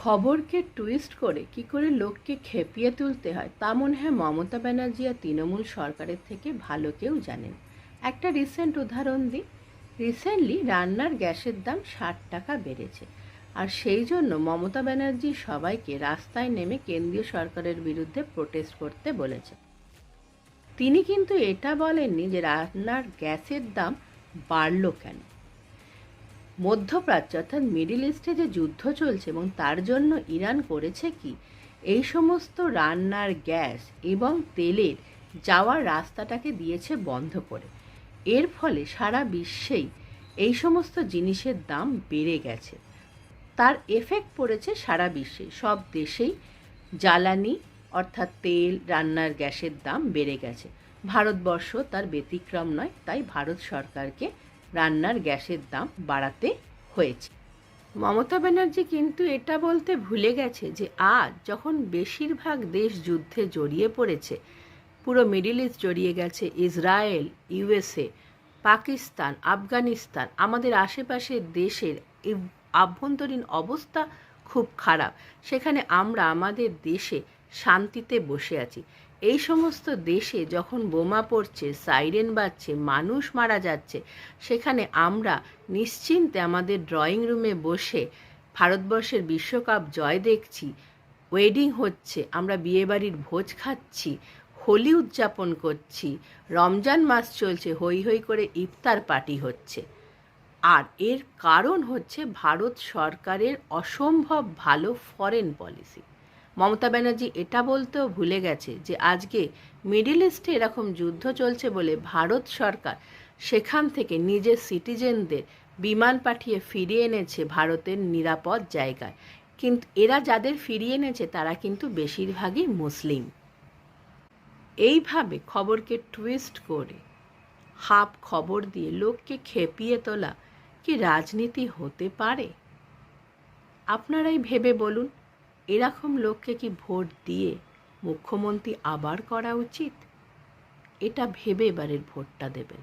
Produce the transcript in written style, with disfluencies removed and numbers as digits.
খবরকে twist করে কি করে লোককে খেপিয়ে তুলতে হয় তা মনে হয় মমতা ব্যানার্জি আর তৃণমূল সরকারের থেকে ভালো কেউ জানেন। একটা রিসেন্ট উদাহরণ দিই। রিসেন্টলি রান্নার গ্যাসের দাম 60 টাকা বেড়েছে, আর সেই জন্য মমতা ব্যানার্জি সবাইকে রাস্তায় নেমে কেন্দ্রীয় সরকারের বিরুদ্ধে প্রোটেস্ট করতে বলেছে। তিনি কিন্তু এটা বলেননি যে রান্নার গ্যাসের দাম বাড়ল কেন। মধ্যপ্রাচ্য অর্থাৎ মিডিল ইস্টে যে যুদ্ধ চলছে এবং তার জন্য ইরান করেছে কি, এই সমস্ত রান্নার গ্যাস এবং তেলের যাওয়ার রাস্তাটাকে দিয়েছে বন্ধ করে। এর ফলে সারা বিশ্বেই এই সমস্ত জিনিসের দাম বেড়ে গেছে। তার এফেক্ট পড়েছে সারা বিশ্বে, সব দেশেই জ্বালানি অর্থাৎ তেল, রান্নার গ্যাসের দাম বেড়ে গেছে। ভারতবর্ষ তার ব্যতিক্রম নয়, তাই ভারত সরকারকে রান্নার গ্যাসের দাম বাড়াতে হয়েছে। মমতা ব্যানার্জি কিন্তু এটা বলতে ভুলে গেছে যে আজ যখন বেশিরভাগ দেশ যুদ্ধে জড়িয়ে পড়েছে, পুরো মিডিল ইস্ট জড়িয়ে গেছে, ইসরায়েল, ইউএসএ, পাকিস্তান, আফগানিস্তান, আমাদের আশেপাশের দেশের আভ্যন্তরীণ অবস্থা খুব খারাপ, সেখানে আমরা আমাদের দেশে শান্তিতে বসে আছি। এই সমস্ত দেশে যখন বোমা পড়ছে, সাইরেন বাজছে, মানুষ মারা যাচ্ছে, সেখানে আমরা নিশ্চিন্তে আমাদের ড্রয়িং রুমে বসে ভারতবর্ষের বিশ্বকাপ জয় দেখছি, ওয়েডিং হচ্ছে, আমরা বিয়েবাড়ির ভোজ খাচ্ছি, হোলি উদযাপন করছি, রমজান মাস চলছে, হই হই করে ইফতার পার্টি হচ্ছে। আর এর কারণ হচ্ছে ভারত সরকারের অসম্ভব ভালো ফরেন পলিসি। মমতা ব্যানার্জি এটা বলতেও ভুলে গেছে যে আজকে মিডিল ইস্টে এরকম যুদ্ধ চলছে বলে ভারত সরকার সেখান থেকে নিজের সিটিজেনদের বিমান পাঠিয়ে ফিরিয়ে এনেছে ভারতের নিরাপদ জায়গায়। কিন্তু এরা যাদের ফিরিয়ে এনেছে তারা কিন্তু বেশিরভাগই মুসলিম। এইভাবে খবরকে টুইস্ট করে হাফ খবর দিয়ে লোককে খেপিয়ে তোলা কি রাজনীতি হতে পারে? আপনারাই ভেবে বলুন, এরকম লোককে কি ভোট দিয়ে মুখ্যমন্ত্রী আবার করা উচিত? এটা ভেবে এবারের ভোটটা দেবেন।